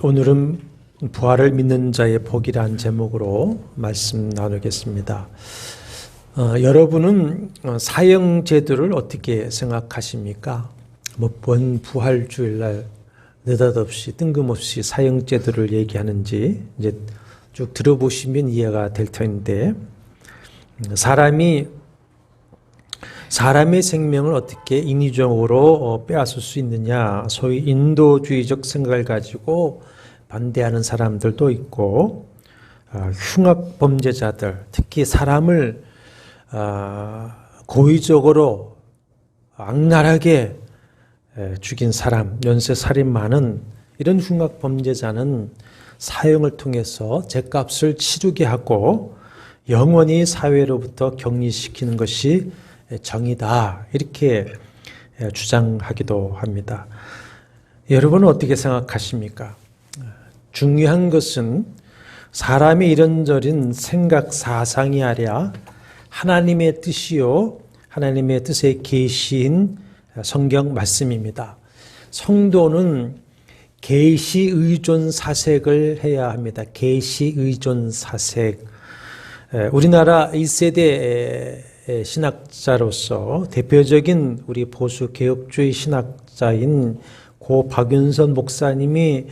오늘은 부활을 믿는 자의 복이라는 제목으로 말씀 나누겠습니다. 여러분은 사형제도를 어떻게 생각하십니까? 본 부활주일날 느닷없이 뜬금없이 사형제도를 얘기하는지 이제 쭉 들어보시면 이해가 될 텐데, 사람의 생명을 어떻게 인위적으로 빼앗을 수 있느냐, 소위 인도주의적 생각을 가지고 반대하는 사람들도 있고, 흉악 범죄자들, 특히 사람을 고의적으로 악랄하게 죽인 사람, 연쇄살인마는, 이런 흉악 범죄자는 사형을 통해서 죗값을 치르게 하고 영원히 사회로부터 격리시키는 것이 정의다, 이렇게 주장하기도 합니다. 여러분은 어떻게 생각하십니까? 중요한 것은 사람의 이런저런 생각, 사상이 아니라 하나님의 뜻이요, 하나님의 뜻의 계시인 성경 말씀입니다. 성도는 계시 의존 사색을 해야 합니다. 계시 의존 사색. 우리나라 1세대 신학자로서 대표적인 우리 보수 개혁주의 신학자인 고 박윤선 목사님이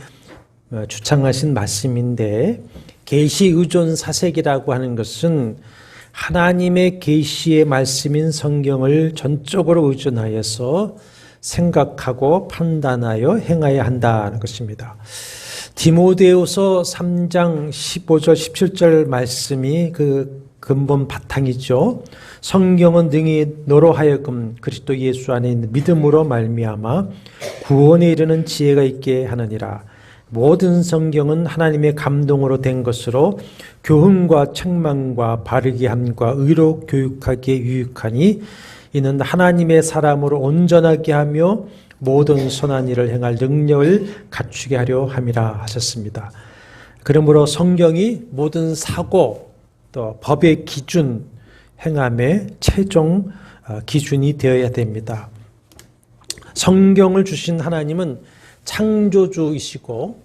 주창하신 말씀인데, 계시 의존 사색이라고 하는 것은 하나님의 계시의 말씀인 성경을 전적으로 의존하여서 생각하고 판단하여 행해야 한다는 것입니다. 디모데후서 3장 15절 17절 말씀이 그 근본 바탕이죠. 성경은 능히 너로 하여금 그리스도 예수 안에 있는 믿음으로 말미암아 구원에 이르는 지혜가 있게 하느니라. 모든 성경은 하나님의 감동으로 된 것으로 교훈과 책망과 바르게 함과 의로 교육하기에 유익하니 이는 하나님의 사람으로 온전하게 하며 모든 선한 일을 행할 능력을 갖추게 하려 함이라 하셨습니다. 그러므로 성경이 모든 사고 또 법의 기준, 행함의 최종 기준이 되어야 됩니다. 성경을 주신 하나님은 창조주이시고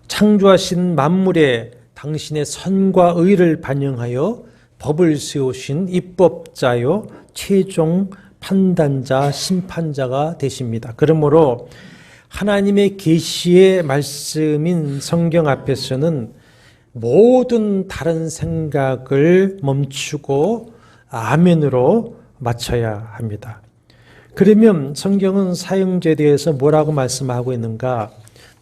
창조하신 만물에 당신의 선과 의를 반영하여 법을 세우신 입법자요 최종 판단자, 심판자가 되십니다. 그러므로 하나님의 계시의 말씀인 성경 앞에서는 모든 다른 생각을 멈추고 아멘으로 맞춰야 합니다. 그러면 성경은 사형제에 대해서 뭐라고 말씀하고 있는가?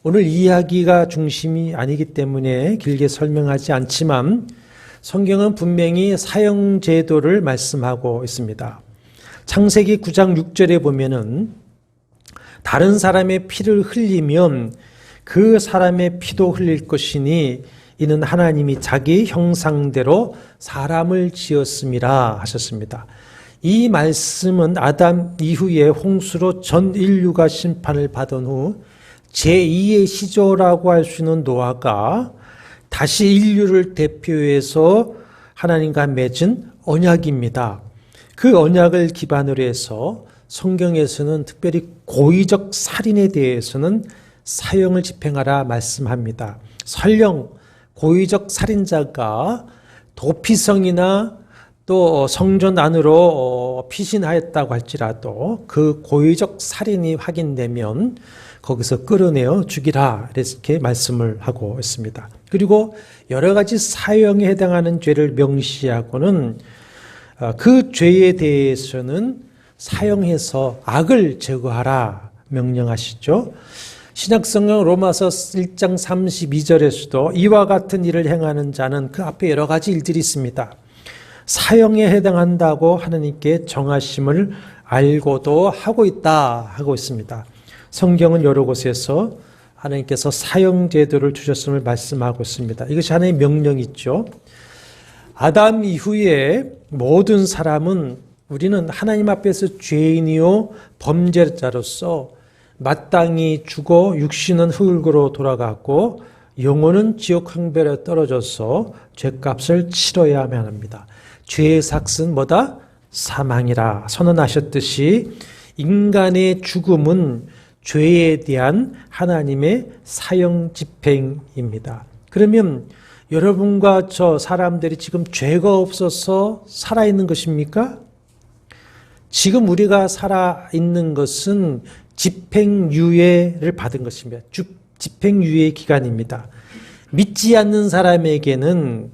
오늘 이야기가 중심이 아니기 때문에 길게 설명하지 않지만 성경은 분명히 사형제도를 말씀하고 있습니다. 창세기 9장 6절에 보면은 다른 사람의 피를 흘리면 그 사람의 피도 흘릴 것이니 이는 하나님이 자기 형상대로 사람을 지었음이라 하셨습니다. 이 말씀은 아담 이후에 홍수로 전 인류가 심판을 받은 후 제2의 시조라고 할 수 있는 노아가 다시 인류를 대표해서 하나님과 맺은 언약입니다. 그 언약을 기반으로 해서 성경에서는 특별히 고의적 살인에 대해서는 사형을 집행하라 말씀합니다. 설령 고의적 살인자가 도피성이나 또 성전 안으로 피신하였다고 할지라도 그 고의적 살인이 확인되면 거기서 끌어내어 죽이라, 이렇게 말씀을 하고 있습니다. 그리고 여러 가지 사형에 해당하는 죄를 명시하고는 그 죄에 대해서는 사형해서 악을 제거하라 명령하시죠. 신약성경 로마서 1장 32절에서도 이와 같은 일을 행하는 자는, 그 앞에 여러 가지 일들이 있습니다. 사형에 해당한다고 하나님께 정하심을 알고도 하고 있습니다. 성경은 여러 곳에서 하나님께서 사형제도를 주셨음을 말씀하고 있습니다. 이것이 하나님의 명령이죠. 아담 이후에 모든 사람은, 우리는 하나님 앞에서 죄인이요 범죄자로서 마땅히 죽어 육신은 흙으로 돌아갔고 영혼은 지옥 항별에 떨어져서 죄값을 치러야만 합니다. 죄의 삭은 뭐다? 사망이라 선언하셨듯이 인간의 죽음은 죄에 대한 하나님의 사형 집행입니다. 그러면 여러분과 저 사람들이 지금 죄가 없어서 살아있는 것입니까? 지금 우리가 살아있는 것은 집행유예를 받은 것입니다. 집행유예 기간입니다. 믿지 않는 사람에게는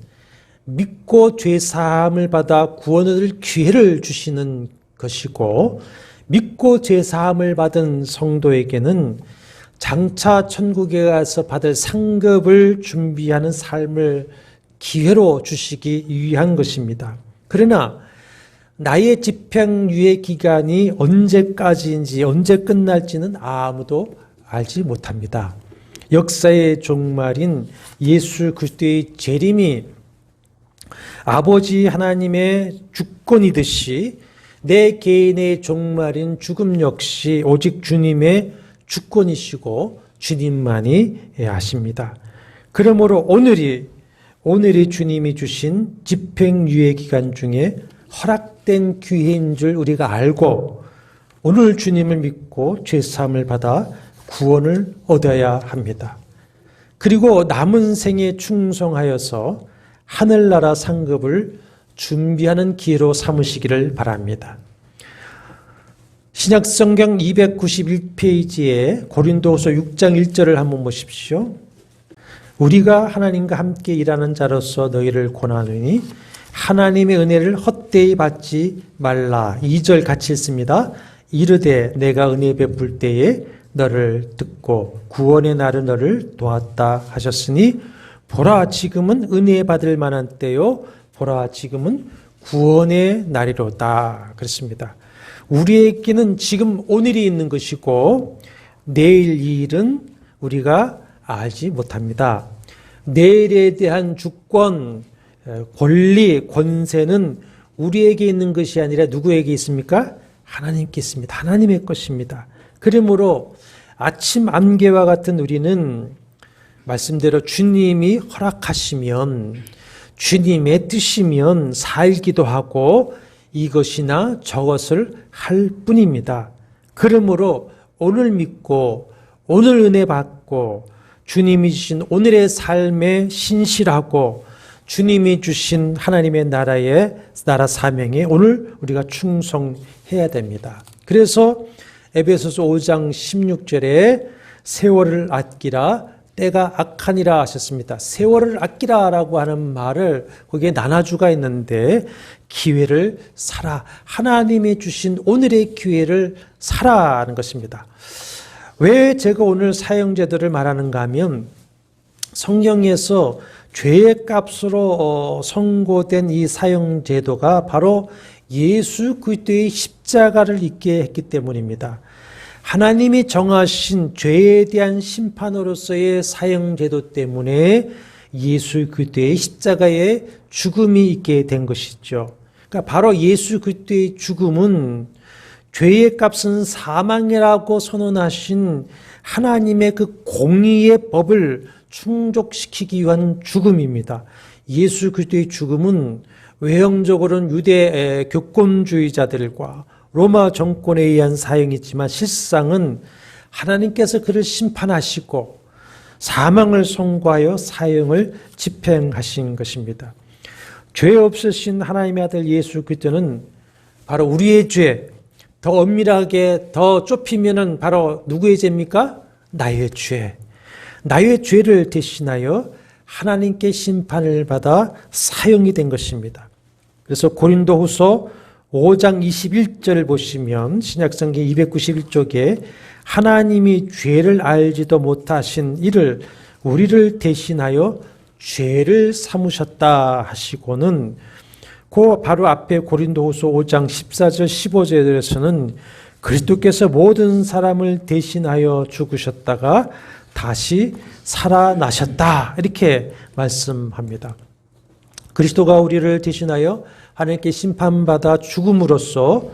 믿고 죄사함을 받아 구원을 얻을 기회를 주시는 것이고, 믿고 죄사함을 받은 성도에게는 장차 천국에 가서 받을 상급을 준비하는 삶을 기회로 주시기 위한 것입니다. 그러나 나의 집행유예 기간이 언제까지인지, 언제 끝날지는 아무도 알지 못합니다. 역사의 종말인 예수 그리스도의 재림이 아버지 하나님의 주권이듯이 내 개인의 종말인 죽음 역시 오직 주님의 주권이시고 주님만이 아십니다. 그러므로 오늘이 주님이 주신 집행유예 기간 중에 허락된 기회인 줄 우리가 알고 오늘 주님을 믿고 죄사함을 받아 구원을 얻어야 합니다. 그리고 남은 생에 충성하여서 하늘나라 상급을 준비하는 기회로 삼으시기를 바랍니다. 신약성경 291페이지에 고린도후서 6장 1절을 한번 보십시오. 우리가 하나님과 함께 일하는 자로서 너희를 권하노니 하나님의 은혜를 헛되이 받지 말라. 2절 같이 읽습니다. 이르되 내가 은혜 베풀 때에 너를 듣고 구원의 날은 너를 도왔다 하셨으니 보라 지금은 은혜 받을 만한 때요 보라 지금은 구원의 날이로다. 그렇습니다. 우리에게는 지금 오늘이 있는 것이고 내일 이 일은 우리가 알지 못합니다. 내일에 대한 주권, 권리, 권세는 우리에게 있는 것이 아니라 누구에게 있습니까? 하나님께 있습니다. 하나님의 것입니다. 그러므로 아침 안개와 같은 우리는 말씀대로 주님이 허락하시면 주님의 뜻이면 살기도 하고 이것이나 저것을 할 뿐입니다. 그러므로 오늘 믿고 오늘 은혜 받고 주님이 주신 오늘의 삶에 신실하고 주님이 주신 하나님의 나라 사명에 오늘 우리가 충성해야 됩니다. 그래서 에베소서 5장 16절에 세월을 아끼라 때가 악하니라 하셨습니다. 세월을 아끼라라고 하는 말을 거기에 나눠주가 있는데 기회를 살아. 하나님이 주신 오늘의 기회를 살아라는 것입니다. 왜 제가 오늘 사형제도를 말하는가 하면 성경에서 죄의 값으로 선고된 이 사형제도가 바로 예수 그리스도의 십자가를 잊게 했기 때문입니다. 하나님이 정하신 죄에 대한 심판으로서의 사형제도 때문에 예수 그리스도의 십자가의 죽음이 있게 된 것이죠. 그러니까 바로 예수 그리스도의 죽음은 죄의 값은 사망이라고 선언하신 하나님의 그 공의의 법을 충족시키기 위한 죽음입니다. 예수 그리스도의 죽음은 외형적으로는 유대 교권주의자들과 로마 정권에 의한 사형이지만 실상은 하나님께서 그를 심판하시고 사망을 선고하여 사형을 집행하신 것입니다. 죄 없으신 하나님의 아들 예수 그리스도는 바로 우리의 죄, 더 엄밀하게 더 좁히면은 바로 누구의 죄입니까? 나의 죄. 나의 죄를 대신하여 하나님께 심판을 받아 사형이 된 것입니다. 그래서 고린도후서 5장 21절을 보시면 신약성경 291쪽에 하나님이 죄를 알지도 못하신 이를 우리를 대신하여 죄를 삼으셨다 하시고는 그 바로 앞에 고린도후서 5장 14절 15절에서는 그리스도께서 모든 사람을 대신하여 죽으셨다가 다시 살아나셨다 이렇게 말씀합니다. 그리스도가 우리를 대신하여 하나님께 심판받아 죽음으로써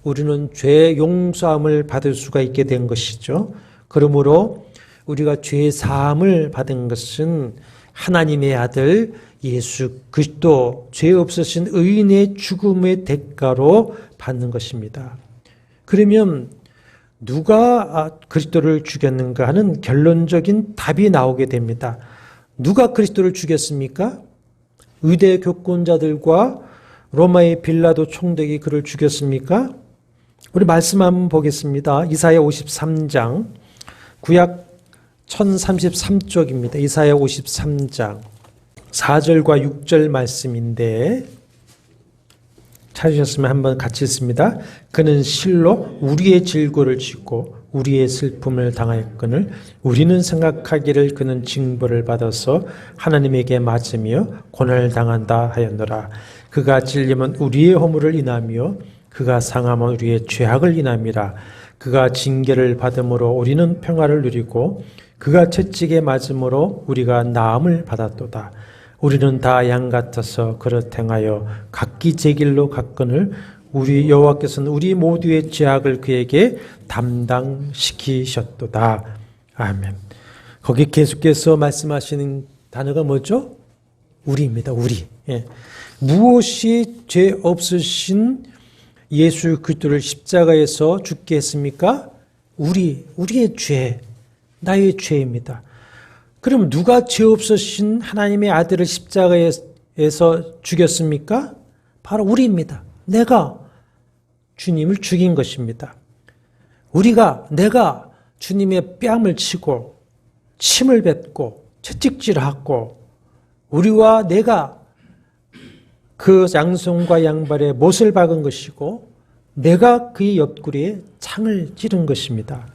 우리는 죄의 용서함을 받을 수가 있게 된 것이죠. 그러므로 우리가 죄 사함을 받은 것은 하나님의 아들 예수 그리스도 죄 없으신 의인의 죽음의 대가로 받는 것입니다. 그러면 누가 그리스도를 죽였는가 하는 결론적인 답이 나오게 됩니다. 누가 그리스도를 죽였습니까? 의대 교권자들과 로마의 빌라도 총독이 그를 죽였습니까? 우리 말씀 한번 보겠습니다. 이사야 53장, 구약 1033쪽입니다. 이사야 53장 4절과 6절 말씀인데 찾으셨으면 한번 같이 읽습니다. 그는 실로 우리의 질고를 짓고 우리의 슬픔을 당하였거늘 우리는 생각하기를 그는 징벌을 받아서 하나님에게 맞으며 고난을 당한다 하였노라. 그가 찔림은 우리의 허물을 인하며 그가 상함은 우리의 죄악을 인함이라. 그가 징계를 받음으로 우리는 평화를 누리고 그가 채찍에 맞음으로 우리가 나음을 받았도다. 우리는 다 양 같아서 그릇 행하여 각기 제 길로 갔거늘 우리 여호와께서는 우리 모두의 죄악을 그에게 담당시키셨도다. 아멘. 거기 계속해서 말씀하시는 단어가 뭐죠? 우리입니다. 우리. 예. 무엇이 죄 없으신 예수 그리스도를 십자가에서 죽게 했습니까? 우리의 죄, 나의 죄입니다. 그럼 누가 죄 없으신 하나님의 아들을 십자가에서 죽였습니까? 바로 우리입니다. 내가 주님을 죽인 것입니다. 내가 주님의 뺨을 치고 침을 뱉고 채찍질하고 우리와 내가 그 양손과 양발에 못을 박은 것이고 내가 그의 옆구리에 창을 찌른 것입니다.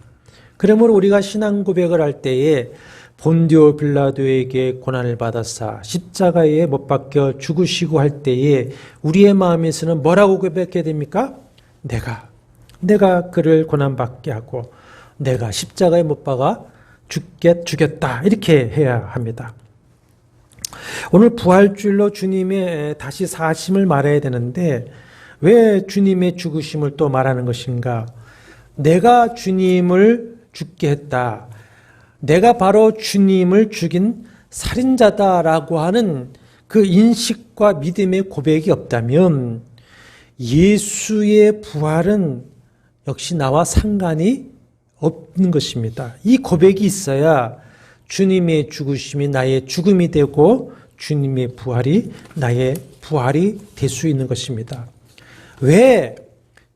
그러므로 우리가 신앙 고백을 할 때에 본디오 빌라도에게 고난을 받아사 십자가에 못 박혀 죽으시고 할 때에 우리의 마음에서는 뭐라고 고백해야 됩니까? 내가 그를 고난받게 하고 내가 십자가에 못 박아 죽였다 이렇게 해야 합니다. 오늘 부활주일로 주님의 다시 사심을 말해야 되는데 왜 주님의 죽으심을 또 말하는 것인가? 내가 주님을 죽게 했다. 내가 바로 주님을 죽인 살인자다라고 하는 그 인식과 믿음의 고백이 없다면 예수의 부활은 역시 나와 상관이 없는 것입니다. 이 고백이 있어야 주님의 죽으심이 나의 죽음이 되고 주님의 부활이 나의 부활이 될 수 있는 것입니다. 왜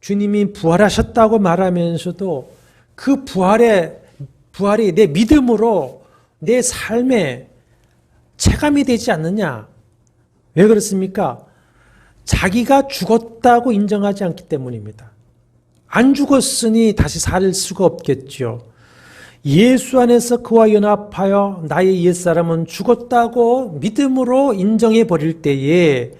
주님이 부활하셨다고 말하면서도 그 부활이 내 믿음으로 내 삶에 체감이 되지 않느냐? 왜 그렇습니까? 자기가 죽었다고 인정하지 않기 때문입니다. 안 죽었으니 다시 살 수가 없겠죠. 예수 안에서 그와 연합하여 나의 옛사람은 죽었다고 믿음으로 인정해 버릴 때에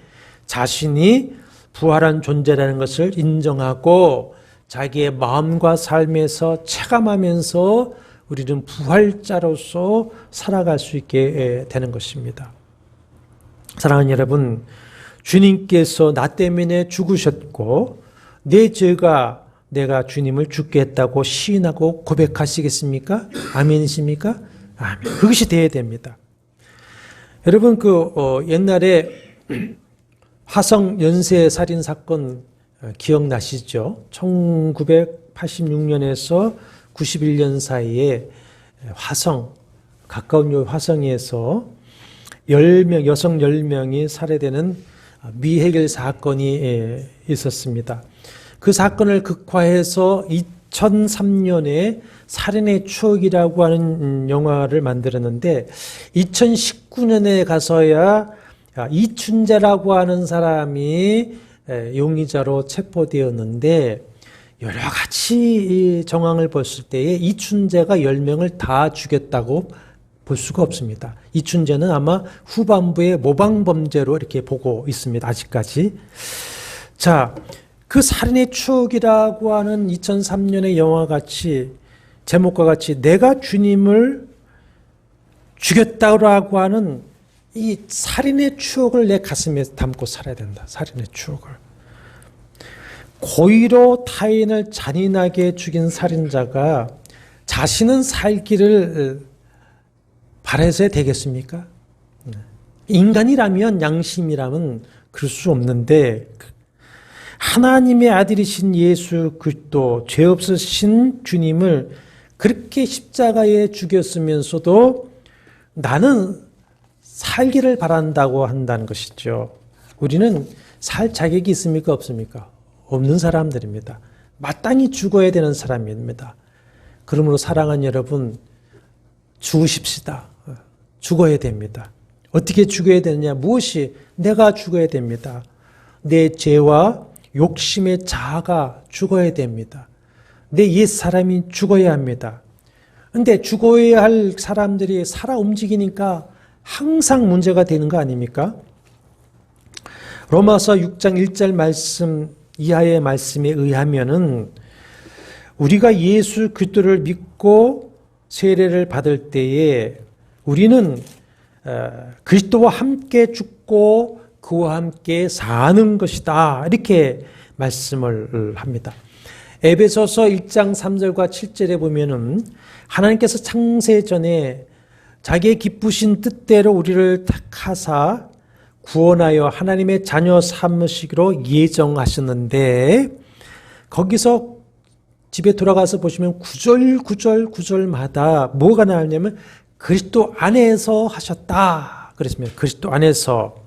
자신이 부활한 존재라는 것을 인정하고 자기의 마음과 삶에서 체감하면서 우리는 부활자로서 살아갈 수 있게 되는 것입니다. 사랑하는 여러분, 주님께서 나 때문에 죽으셨고 내 죄가 내가 주님을 죽게 했다고 시인하고 고백하시겠습니까? 아멘이십니까? 아멘. 그것이 돼야 됩니다. 여러분 옛날에 화성 연쇄 살인 사건 기억나시죠? 1986년에서 91년 사이에 가까운 화성에서 여성 10명이 살해되는 미해결 사건이 있었습니다. 그 사건을 극화해서 2003년에 살인의 추억이라고 하는 영화를 만들었는데 2019년에 가서야 이춘재라고 하는 사람이 용의자로 체포되었는데 여러 가지 정황을 봤을 때에 이춘재가 10명을 다 죽였다고 볼 수가 없습니다. 이춘재는 아마 후반부에 모방범죄로 이렇게 보고 있습니다. 아직까지. 자, 그 살인의 추억이라고 하는 2003년의 영화같이 제목과 같이 내가 주님을 죽였다고 하는 이 살인의 추억을 내 가슴에 담고 살아야 된다. 살인의 추억을. 고의로 타인을 잔인하게 죽인 살인자가 자신은 살기를 바라서야 되겠습니까? 인간이라면 양심이라면 그럴 수 없는데 하나님의 아들이신 예수 그리스도, 죄 없으신 주님을 그렇게 십자가에 죽였으면서도 나는 살기를 바란다고 한다는 것이죠. 우리는 살 자격이 있습니까? 없습니까? 없는 사람들입니다. 마땅히 죽어야 되는 사람입니다. 그러므로 사랑하는 여러분, 죽으십시다. 죽어야 됩니다. 어떻게 죽어야 되느냐? 무엇이? 내가 죽어야 됩니다. 내 죄와 욕심의 자아가 죽어야 됩니다. 내 옛사람이 죽어야 합니다. 근데 죽어야 할 사람들이 살아 움직이니까 항상 문제가 되는 거 아닙니까? 로마서 6장 1절 말씀 이하의 말씀에 의하면은 우리가 예수 그리스도를 믿고 세례를 받을 때에 우리는 그리스도와 함께 죽고 그와 함께 사는 것이다. 이렇게 말씀을 합니다. 에베소서 1장 3절과 7절에 보면은 하나님께서 창세 전에 자기의 기쁘신 뜻대로 우리를 택하사 구원하여 하나님의 자녀 삼으시기로 예정하셨는데, 거기서 집에 돌아가서 보시면 구절마다 뭐가 나오냐면 그리스도 안에서 하셨다 그랬습니다. 그리스도 안에서.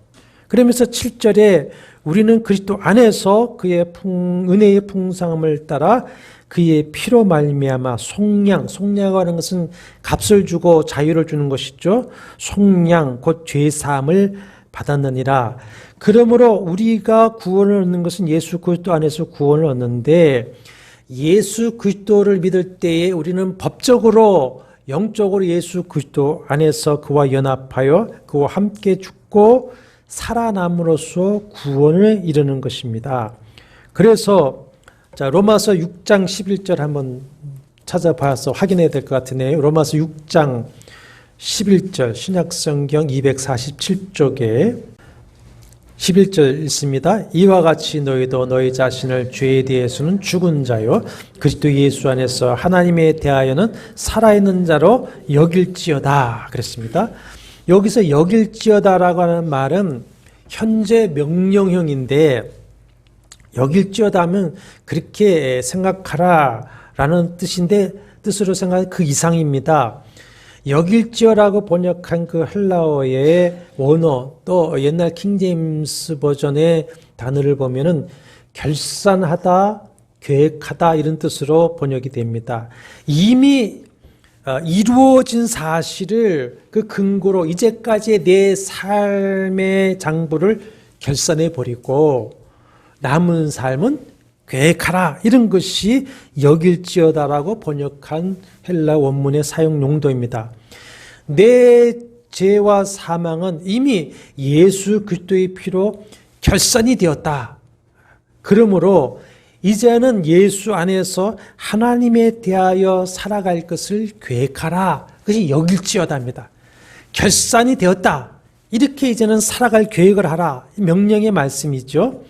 그러면서 7절에 우리는 그리스도 안에서 그의 은혜의 풍성함을 따라 그의 피로 말미암아 속량이라고 하는 것은 값을 주고 자유를 주는 것이죠. 속량 곧 죄사함을 받았느니라. 그러므로 우리가 구원을 얻는 것은 예수 그리스도 안에서 구원을 얻는데, 예수 그리스도를 믿을 때에 우리는 법적으로 영적으로 예수 그리스도 안에서 그와 연합하여 그와 함께 죽고 살아남으로써 구원을 이루는 것입니다. 그래서 자, 로마서 6장 11절 한번 찾아봐서 확인해야 될 것 같으네요. 로마서 6장 11절 신약성경 247쪽에 11절 있습니다. 이와 같이 너희도 너희 자신을 죄에 대해서는 죽은 자요 그리스도 예수 안에서 하나님에 대하여는 살아있는 자로 여길지어다 그랬습니다. 여기서 여길지어다라고 하는 말은 현재 명령형인데, 여길지어다 하면 그렇게 생각하라라는 뜻으로 생각하는 그 이상입니다. 여길지어라고 번역한 그 헬라어의 원어, 또 옛날 킹제임스 버전의 단어를 보면은 결산하다, 계획하다 이런 뜻으로 번역이 됩니다. 이미 이루어진 사실을 그 근거로 이제까지의 내 삶의 장부를 결산해 버리고 남은 삶은 계획하라, 이런 것이 여길지어다라고 번역한 헬라 원문의 사용 용도입니다. 내 죄와 사망은 이미 예수 그리스도의 피로 결산이 되었다. 그러므로 이제는 예수 안에서 하나님에 대하여 살아갈 것을 계획하라. 그것이 여길지어다입니다. 결산이 되었다. 이렇게 이제는 살아갈 계획을 하라. 명령의 말씀이죠.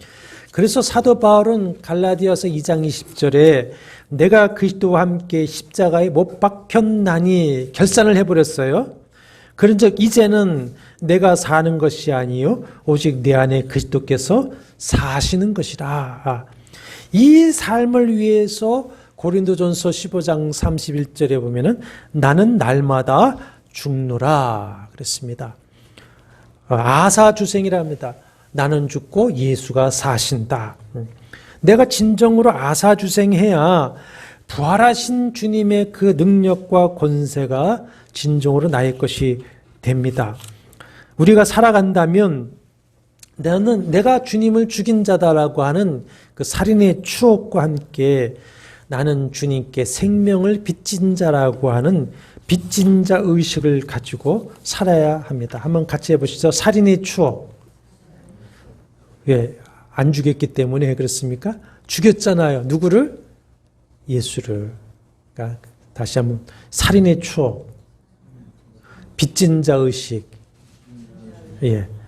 그래서 사도 바울은 갈라디아서 2장 20절에 내가 그리스도와 함께 십자가에 못 박혔나니 결산을 해버렸어요. 그런즉 이제는 내가 사는 것이 아니요 오직 내 안에 그리스도께서 사시는 것이라. 이 삶을 위해서 고린도전서 15장 31절에 보면은 나는 날마다 죽노라 그랬습니다. 아사주생이라 합니다. 나는 죽고 예수가 사신다. 내가 진정으로 아사주생해야 부활하신 주님의 그 능력과 권세가 진정으로 나의 것이 됩니다. 우리가 살아간다면 내가 주님을 죽인 자다라고 하는 그 살인의 추억과 함께 나는 주님께 생명을 빚진 자라고 하는 빚진 자 의식을 가지고 살아야 합니다. 한번 같이 해보시죠. 살인의 추억. 왜? 안 죽였기 때문에 그렇습니까? 죽였잖아요. 누구를? 예수를. 그러니까 다시 한번 살인의 추억, 빚진 자 의식,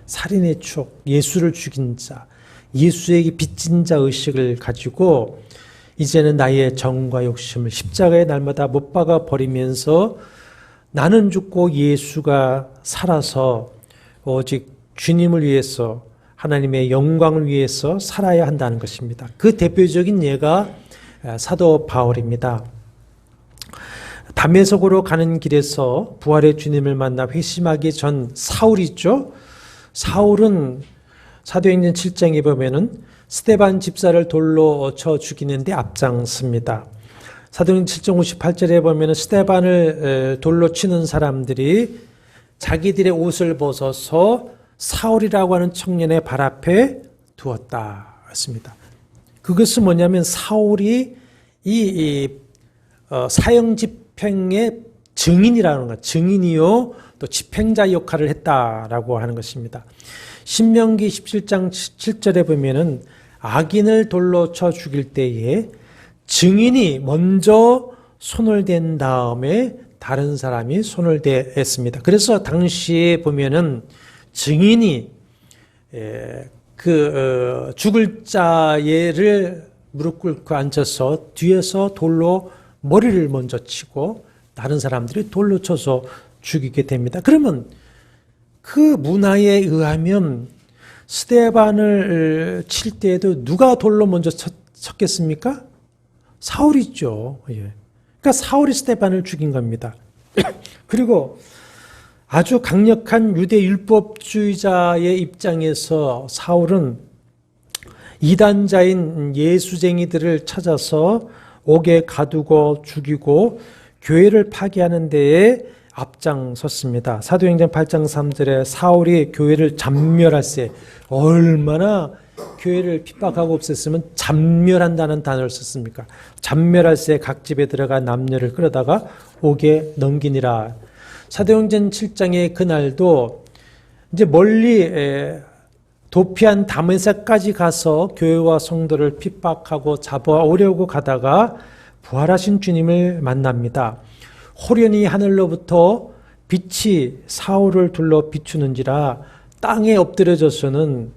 살인의 추억, 예수를 죽인 자, 예수에게 빚진 자 의식을 가지고 이제는 나의 정과 욕심을 십자가에 날마다 못 박아 버리면서 나는 죽고 예수가 살아서 오직 주님을 위해서 하나님의 영광을 위해서 살아야 한다는 것입니다. 그 대표적인 예가 사도 바울입니다. 담에색으로 가는 길에서 부활의 주님을 만나 회심하기 전 사울이죠. 사울은 사도행전 7장에 보면은 스데반 집사를 돌로 쳐 죽이는데 앞장섭니다. 사도행전 7장 58절에 보면은 스데반을 돌로 치는 사람들이 자기들의 옷을 벗어서 사울이라고 하는 청년의 발 앞에 두었다 했습니다. 그것은 뭐냐면 사울이 이 사형 집행의 증인이라는 것, 증인이요 또 집행자 역할을 했다라고 하는 것입니다. 신명기 17장 7절에 보면은 악인을 돌로 쳐 죽일 때에 증인이 먼저 손을 댄 다음에 다른 사람이 손을 댔습니다. 그래서 당시에 보면은 증인이 죽을 자를 무릎 꿇고 앉아서 뒤에서 돌로 머리를 먼저 치고 다른 사람들이 돌로 쳐서 죽이게 됩니다. 그러면 그 문화에 의하면 스데반을 칠 때에도 누가 돌로 먼저 쳤겠습니까? 사울이죠. 예. 그러니까 사울이 스데반을 죽인 겁니다. 그리고 아주 강력한 유대 율법주의자의 입장에서 사울은 이단자인 예수쟁이들을 찾아서 옥에 가두고 죽이고 교회를 파괴하는 데에 앞장섰습니다. 사도행전 8장 3절에 사울이 교회를 잔멸할 때 얼마나 교회를 핍박하고 없앴으면 잔멸한다는 단어를 썼습니까? 잔멸할 때 각 집에 들어가 남녀를 끌어다가 옥에 넘기니라. 사도행전 7장의 그날도 이제 멀리 도피한 다메섹까지 가서 교회와 성도를 핍박하고 잡아오려고 가다가 부활하신 주님을 만납니다. 호련히 하늘로부터 빛이 사울을 둘러 비추는지라 땅에 엎드렸더니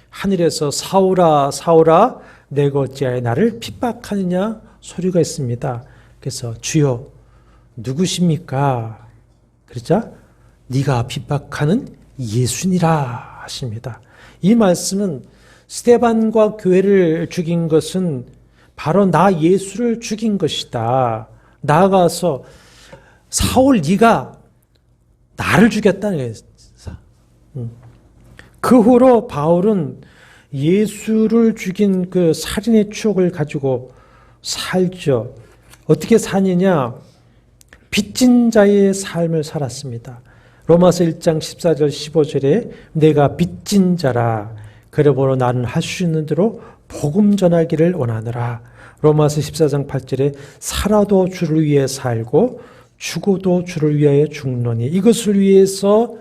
하늘에서 사울아 사울아 내가 어찌하여 나를 핍박하느냐 소리가 있습니다. 그래서 주여 누구십니까? 그러자 네가 핍박하는 예수니라 하십니다. 이 말씀은 스데반과 교회를 죽인 것은 바로 나 예수를 죽인 것이다. 나아가서 사울 네가 나를 죽였다는 거예요. 그 후로 바울은 예수를 죽인 그 살인의 추억을 가지고 살죠. 어떻게 사느냐? 빚진 자의 삶을 살았습니다. 로마서 1장 14절 15절에 내가 빚진 자라 그러므로 나는 할 수 있는 대로 복음 전하기를 원하노라. 로마서 14장 8절에 살아도 주를 위해 살고 죽어도 주를 위하여 죽노니 이것을 위해서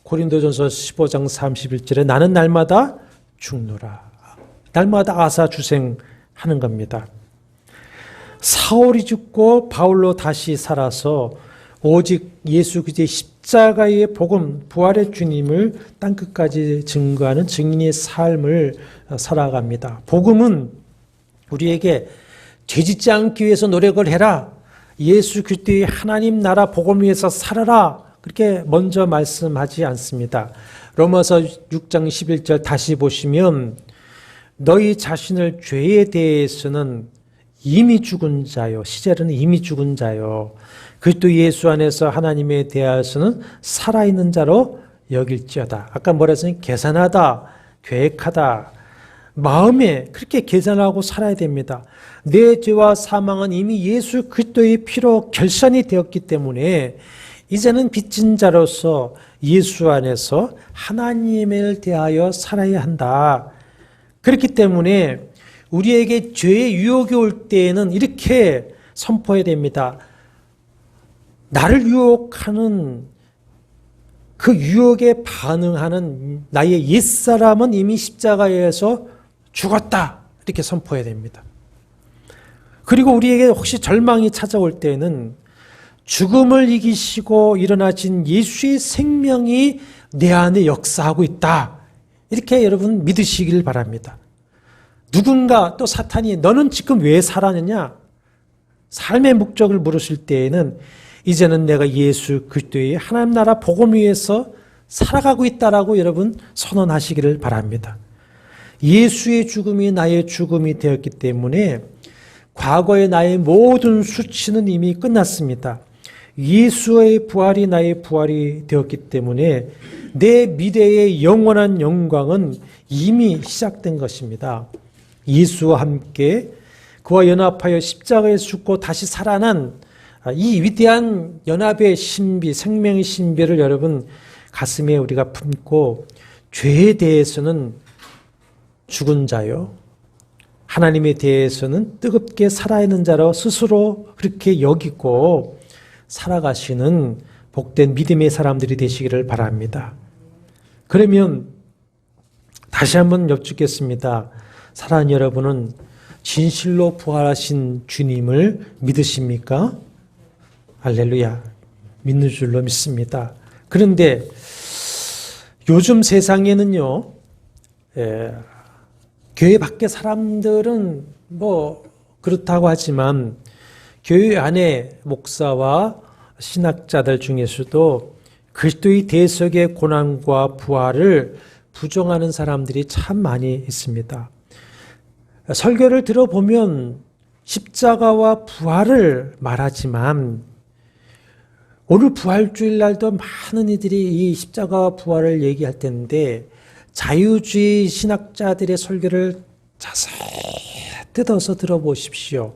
고린도전서 15장 31절에 나는 날마다 죽노라. 날마다 아사주생하는 겁니다. 사울이 죽고 바울로 다시 살아서 오직 예수 그리스도의 십자가의 복음, 부활의 주님을 땅끝까지 증거하는 증인의 삶을 살아갑니다. 복음은 우리에게 죄짓지 않기 위해서 노력을 해라. 예수 그리스도의 하나님 나라 복음을 위해서 살아라. 그렇게 먼저 말씀하지 않습니다. 로마서 6장 11절 다시 보시면 너희 자신을 죄에 대해서는 이미 죽은 자요. 시제로는 이미 죽은 자요. 그리스도 예수 안에서 하나님에 대하여서는 살아있는 자로 여길지어다. 아까 뭐라 했으니 계산하다, 계획하다. 마음에 그렇게 계산하고 살아야 됩니다. 내 죄와 사망은 이미 예수 그리스도의 피로 결산이 되었기 때문에 이제는 빚진 자로서 예수 안에서 하나님을 대하여 살아야 한다. 그렇기 때문에 우리에게 죄의 유혹이 올 때에는 이렇게 선포해야 됩니다. 나를 유혹하는 그 유혹에 반응하는 나의 옛사람은 이미 십자가에서 죽었다. 이렇게 선포해야 됩니다. 그리고 우리에게 혹시 절망이 찾아올 때는 죽음을 이기시고 일어나신 예수의 생명이 내 안에 역사하고 있다. 이렇게 여러분 믿으시길 바랍니다. 누군가 또 사탄이 너는 지금 왜 살았느냐? 삶의 목적을 물으실 때에는 이제는 내가 예수 그리스도의 하나님 나라 복음 위해서 살아가고 있다라고 여러분 선언하시기를 바랍니다. 예수의 죽음이 나의 죽음이 되었기 때문에 과거의 나의 모든 수치는 이미 끝났습니다. 예수의 부활이 나의 부활이 되었기 때문에 내 미래의 영원한 영광은 이미 시작된 것입니다. 예수와 함께 그와 연합하여 십자가에 죽고 다시 살아난 이 위대한 연합의 신비, 생명의 신비를 여러분 가슴에 우리가 품고 죄에 대해서는 죽은 자요, 하나님에 대해서는 뜨겁게 살아있는 자로 스스로 그렇게 여기고 살아가시는 복된 믿음의 사람들이 되시기를 바랍니다. 그러면 다시 한번 여쭙겠습니다. 사랑하는 여러분은 진실로 부활하신 주님을 믿으십니까? 할렐루야. 믿는 줄로 믿습니다. 그런데 요즘 세상에는요, 교회 밖의 사람들은 뭐 그렇다고 하지만 교회 안에 목사와 신학자들 중에서도 그리스도의 대속의 고난과 부활을 부정하는 사람들이 참 많이 있습니다. 설교를 들어보면 십자가와 부활을 말하지만 오늘 부활주일 날도 많은 이들이 이 십자가와 부활을 얘기할 텐데 자유주의 신학자들의 설교를 자세히 뜯어서 들어보십시오.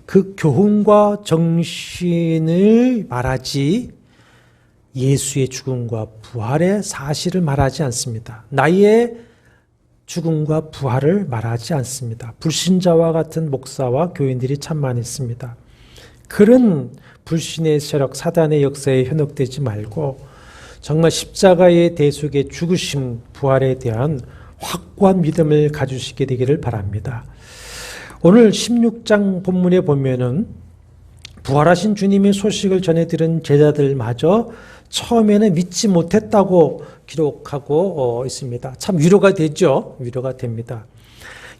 그 교훈과 정신을 말하지 예수의 죽음과 부활의 사실을 말하지 않습니다. 나의 죽음과 부활을 말하지 않습니다. 불신자와 같은 목사와 교인들이 참 많이 있습니다. 그런 불신의 세력, 사단의 역사에 현혹되지 말고 정말 십자가의 대속의 죽으심, 부활에 대한 확고한 믿음을 가지시게 되기를 바랍니다. 오늘 16장 본문에 보면은 부활하신 주님의 소식을 전해들은 제자들마저 처음에는 믿지 못했다고 기록하고 있습니다. 참 위로가 되죠. 위로가 됩니다.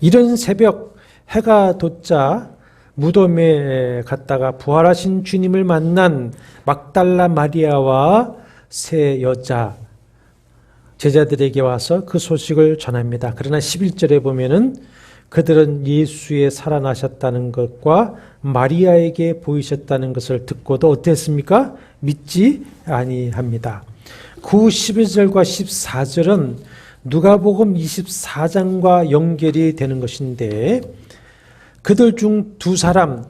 이른 새벽 해가 돋자 무덤에 갔다가 부활하신 주님을 만난 막달라 마리아와 세 여자 제자들에게 와서 그 소식을 전합니다. 그러나 11절에 보면은 그들은 예수의 살아나셨다는 것과 마리아에게 보이셨다는 것을 듣고도 어땠습니까? 믿지 아니합니다. 그 11절과 14절은 누가복음 24장과 연결이 되는 것인데 그들 중 두 사람,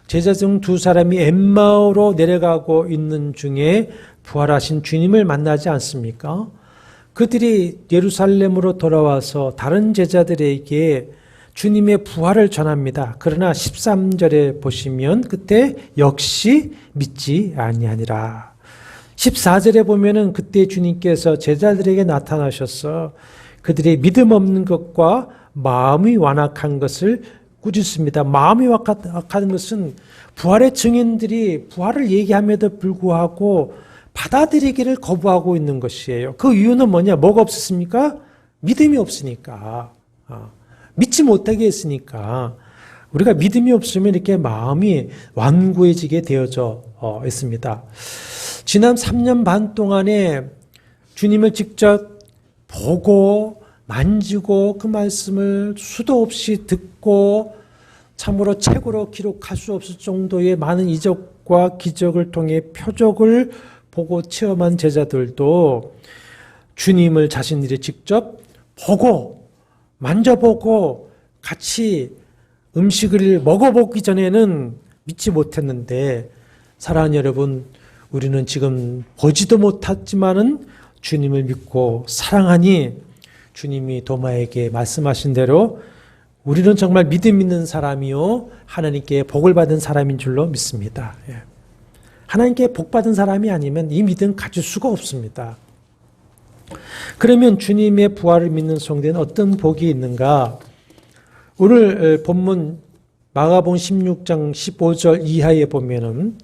제자 중 두 사람이 엠마오로 내려가고 있는 중에 부활하신 주님을 만나지 않습니까? 그들이 예루살렘으로 돌아와서 다른 제자들에게 주님의 부활을 전합니다. 그러나 13절에 보시면 그때 역시 믿지 아니하니라. 14절에 보면은 그때 주님께서 제자들에게 나타나셔서 그들의 믿음 없는 것과 마음이 완악한 것을 꾸짖습니다. 마음이 완악한 것은 부활의 증인들이 부활을 얘기함에도 불구하고 받아들이기를 거부하고 있는 것이에요. 그 이유는 뭐냐? 뭐가 없었습니까? 믿음이 없으니까. 믿지 못하게 했으니까. 우리가 믿음이 없으면 이렇게 마음이 완고해지게 되어져 있습니다. 지난 3년 반 동안에 주님을 직접 보고 만지고 그 말씀을 수도 없이 듣고 참으로 책으로 기록할 수 없을 정도의 많은 이적과 기적을 통해 표적을 보고 체험한 제자들도 주님을 자신들이 직접 보고 만져보고 같이 음식을 먹어보기 전에는 믿지 못했는데 사랑하는 여러분, 우리는 지금 보지도 못했지만은 주님을 믿고 사랑하니 주님이 도마에게 말씀하신 대로 우리는 정말 믿음 있는 사람이요 하나님께 복을 받은 사람인 줄로 믿습니다. 하나님께 복 받은 사람이 아니면 이 믿음 가질 수가 없습니다. 그러면 주님의 부활을 믿는 성도에는 어떤 복이 있는가? 오늘 본문 마가복음 16장 15절 이하에 보면은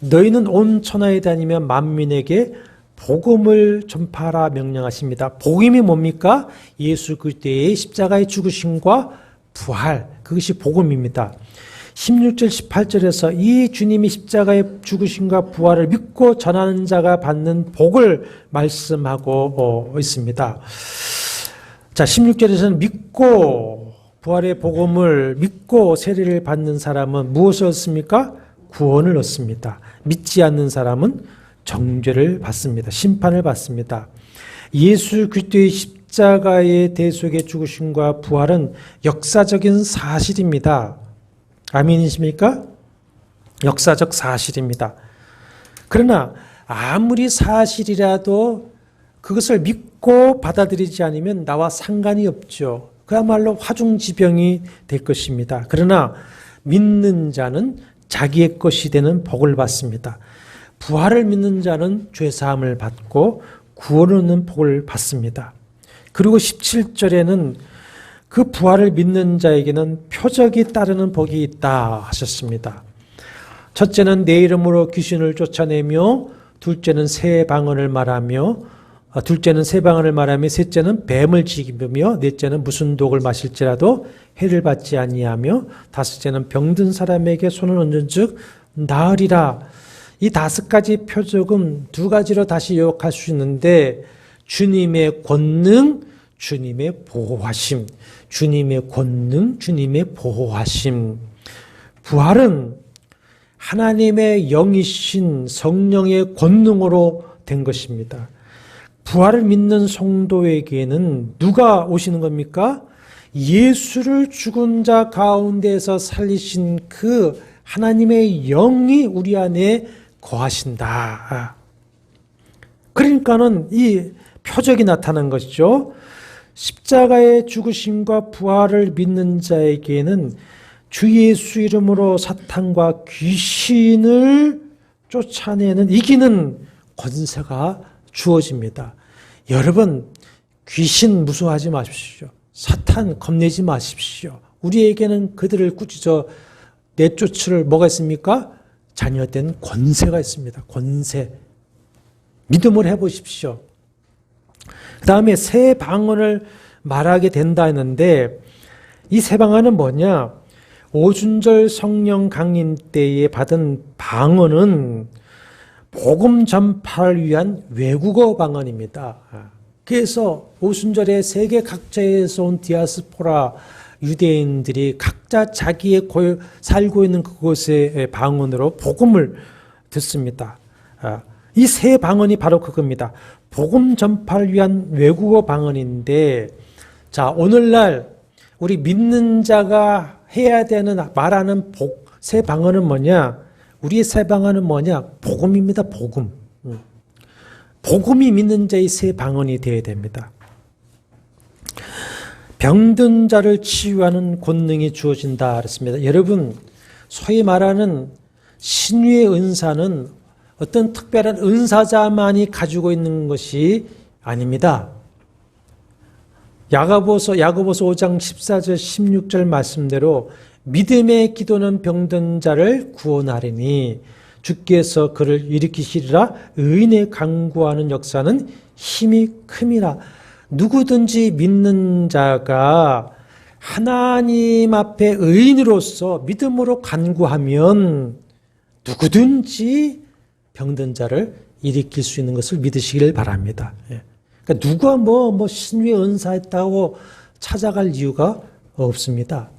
너희는 온 천하에 다니며 만민에게 복음을 전파하라 명령하십니다. 복음이 뭡니까? 예수 그리스도의 십자가의 죽으심과 부활, 그것이 복음입니다. 16절 18절에서 이 주님이 십자가의 죽으심과 부활을 믿고 전하는 자가 받는 복을 말씀하고 있습니다. 자, 16절에서는 믿고 부활의 복음을 믿고 세례를 받는 사람은 무엇을 얻습니까? 구원을 얻습니다. 믿지 않는 사람은 정죄를 받습니다. 심판을 받습니다. 예수 그리스도의 십자가의 대속의 죽으심과 부활은 역사적인 사실입니다. 아멘이십니까? 역사적 사실입니다. 그러나 아무리 사실이라도 그것을 믿고 받아들이지 않으면 나와 상관이 없죠. 그야말로 화중지병이 될 것입니다. 그러나 믿는 자는 자기의 것이 되는 복을 받습니다. 부활을 믿는 자는 죄사함을 받고 구원을 얻는 복을 받습니다. 그리고 17절에는 그 부활을 믿는 자에게는 표적이 따르는 복이 있다 하셨습니다. 첫째는 내 이름으로 귀신을 쫓아내며, 둘째는 새 방언을 말하며, 셋째는 뱀을 지기며, 넷째는 무슨 독을 마실지라도 해를 받지 아니하며, 다섯째는 병든 사람에게 손을 얹은 즉 나으리라. 이 5가지 표적은 2가지로 다시 요약할 수 있는데, 주님의 권능, 주님의 보호하심. 주님의 권능, 주님의 보호하심. 부활은 하나님의 영이신 성령의 권능으로 된 것입니다. 부활을 믿는 성도에게는 누가 오시는 겁니까? 예수를 죽은 자 가운데서 살리신 그 하나님의 영이 우리 안에 거하신다. 그러니까는 이 표적이 나타난 것이죠. 십자가의 죽으심과 부활을 믿는 자에게는 주 예수 이름으로 사탄과 귀신을 쫓아내는 이기는 권세가 주어집니다. 여러분, 귀신 무서워하지 마십시오. 사탄 겁내지 마십시오. 우리에게는 그들을 꾸짖어 내쫓을 뭐가 있습니까? 자녀된 권세가 있습니다. 권세. 믿음을 해보십시오. 그 다음에 새 방언을 말하게 된다 했는데, 이 새 방언은 뭐냐? 오순절 성령 강림 때에 받은 방언은 복음 전파를 위한 외국어 방언입니다. 그래서 오순절에 세계 각지에서 온 디아스포라 유대인들이 각자 자기의 살고 있는 그곳의 방언으로 복음을 듣습니다. 이 새 방언이 바로 그겁니다. 복음 전파를 위한 외국어 방언인데, 자, 오늘날 우리 믿는 자가 해야 되는 말하는 새 방언은 뭐냐? 우리의 새 방언은 뭐냐? 복음입니다. 복음. 복음이 믿는 자의 새 방언이 되어야 됩니다. 병든 자를 치유하는 권능이 주어진다 그랬습니다. 여러분, 소위 말하는 신유의 은사는 어떤 특별한 은사자만이 가지고 있는 것이 아닙니다. 야고보서 5장 14절 16절 말씀대로 믿음의 기도는 병든 자를 구원하리니 주께서 그를 일으키시리라. 의인의 간구하는 역사는 힘이 큼이라. 누구든지 믿는 자가 하나님 앞에 의인으로서 믿음으로 간구하면 누구든지 병든 자를 일으킬 수 있는 것을 믿으시길 바랍니다. 그러니까 누가 뭐 신유의 은사했다고 찾아갈 이유가 없습니다.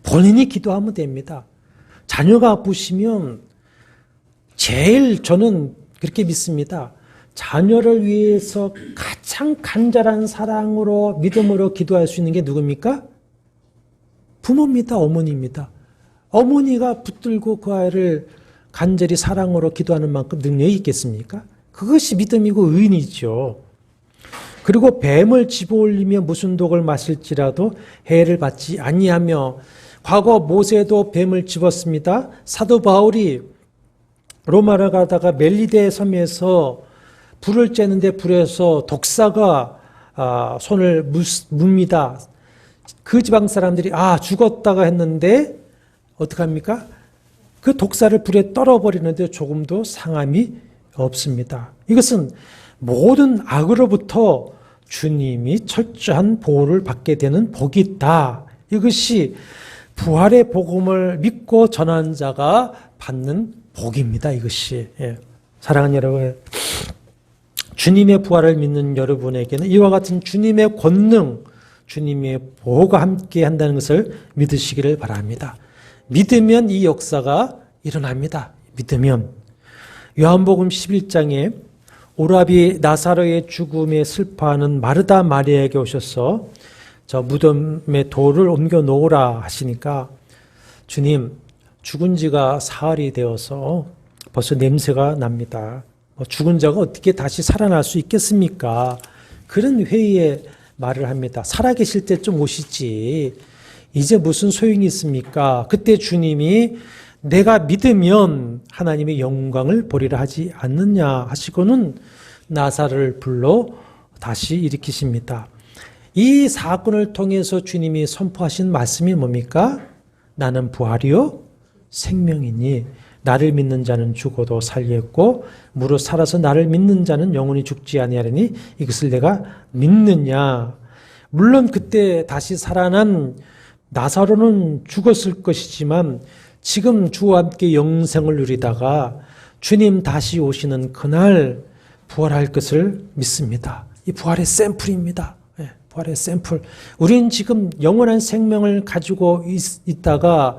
본인이 기도하면 됩니다. 자녀가 아프시면 제일 저는 그렇게 믿습니다. 자녀를 위해서 가장 간절한 사랑으로 믿음으로 기도할 수 있는 게 누굽니까? 부모입니다. 어머니입니다. 어머니가 붙들고 그 아이를 간절히 사랑으로 기도하는 만큼 능력이 있겠습니까? 그것이 믿음이고 의인이죠. 그리고 뱀을 집어올리며 무슨 독을 마실지라도 해를 받지 아니하며, 과거 모세도 뱀을 집었습니다. 사도 바울이 로마를 가다가 멜리데 섬에서 불을 쬐는데 불에서 독사가 손을 뭅니다. 그 지방 사람들이 죽었다가 했는데 어떡합니까? 그 독사를 불에 떨어버리는데 조금도 상함이 없습니다. 이것은 모든 악으로부터 주님이 철저한 보호를 받게 되는 복이 있다. 이것이 부활의 복음을 믿고 전하는 자가 받는 복입니다. 이것이. 사랑하는 여러분, 주님의 부활을 믿는 여러분에게는 이와 같은 주님의 권능, 주님의 보호가 함께 한다는 것을 믿으시기를 바랍니다. 믿으면 이 역사가 일어납니다. 믿으면. 요한복음 11장에 오라비 나사로의 죽음에 슬퍼하는 마르다 마리아에게 오셔서 저 무덤에 돌을 옮겨 놓으라 하시니까 주님, 죽은 지가 사흘이 되어서 벌써 냄새가 납니다. 죽은 자가 어떻게 다시 살아날 수 있겠습니까? 그런 회의에 말을 합니다. 살아계실 때 좀 오시지. 이제 무슨 소용이 있습니까? 그때 주님이 내가 믿으면 하나님의 영광을 보리라 하지 않느냐 하시고는 나사로를 불러 다시 일으키십니다. 이 사건을 통해서 주님이 선포하신 말씀이 뭡니까? 나는 부활이요 생명이니 나를 믿는 자는 죽어도 살겠고 무릇 살아서 나를 믿는 자는 영원히 죽지 아니하리니 이것을 내가 믿느냐. 물론 그때 다시 살아난 나사로는 죽었을 것이지만 지금 주와 함께 영생을 누리다가 주님 다시 오시는 그날 부활할 것을 믿습니다. 이 부활의 샘플입니다. 부활의 샘플. 우리는 지금 영원한 생명을 가지고 있다가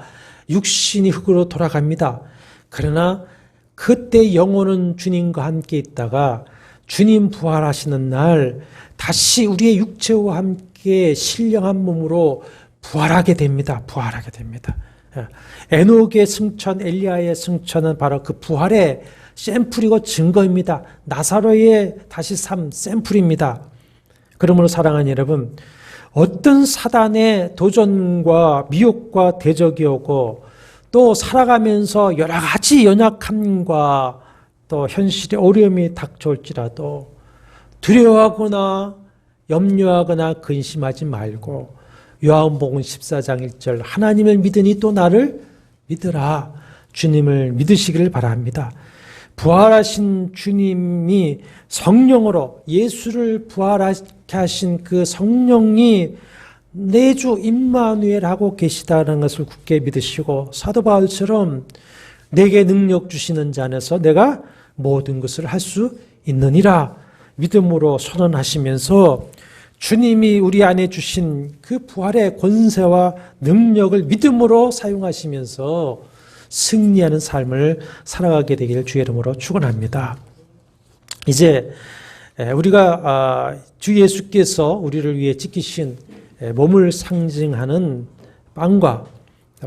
육신이 흙으로 돌아갑니다. 그러나 그때 영혼은 주님과 함께 있다가 주님 부활하시는 날 다시 우리의 육체와 함께 신령한 몸으로 부활하게 됩니다. 부활하게 됩니다. 에녹의 승천, 엘리야의 승천은 바로 그 부활의 샘플이고 증거입니다. 나사로의 다시 삶 샘플입니다. 그러므로 사랑하는 여러분, 어떤 사단의 도전과 미혹과 대적이 오고 또 살아가면서 여러 가지 연약함과 또 현실의 어려움이 닥쳐올지라도 두려워하거나 염려하거나 근심하지 말고 요한복음 14장 1절 하나님을 믿으니 또 나를 믿으라. 주님을 믿으시기를 바랍니다. 부활하신 주님이 성령으로 예수를 부활하게 하신 그 성령이 내 주 임마누엘 하고 계시다는 것을 굳게 믿으시고 사도 바울처럼 내게 능력 주시는 자 안에서 내가 모든 것을 할 수 있느니라 믿음으로 선언하시면서 주님이 우리 안에 주신 그 부활의 권세와 능력을 믿음으로 사용하시면서 승리하는 삶을 살아가게 되기를 주의 이름으로 축원합니다. 이제 우리가 주 예수께서 우리를 위해 지키신 몸을 상징하는 빵과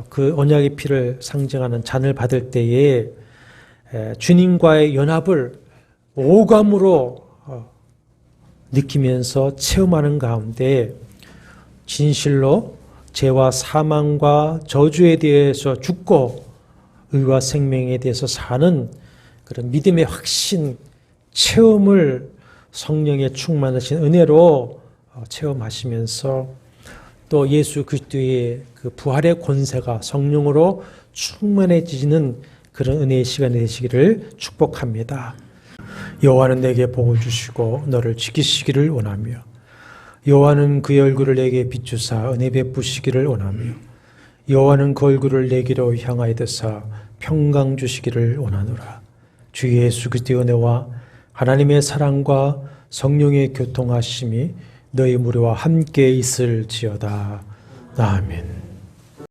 그 언약의 피를 상징하는 잔을 받을 때에 주님과의 연합을 오감으로 느끼면서 체험하는 가운데 진실로 죄와 사망과 저주에 대해서 죽고 의와 생명에 대해서 사는 그런 믿음의 확신 체험을 성령의 충만하신 은혜로 체험하시면서 또 예수 그리스도의 그 부활의 권세가 성령으로 충만해지는 그런 은혜의 시간이 되시기를 축복합니다. 여호와는 내게 복을 주시고 너를 지키시기를 원하며 여호와는 그의 얼굴을 내게 비추사 은혜 베푸시기를 원하며 여호와는 그 얼굴을 내게로 향하여 드사 평강 주시기를 원하노라. 주 예수 그리스도의 은혜와 하나님의 사랑과 성령의 교통하심이 너희 무리와 함께 있을지어다. 아멘.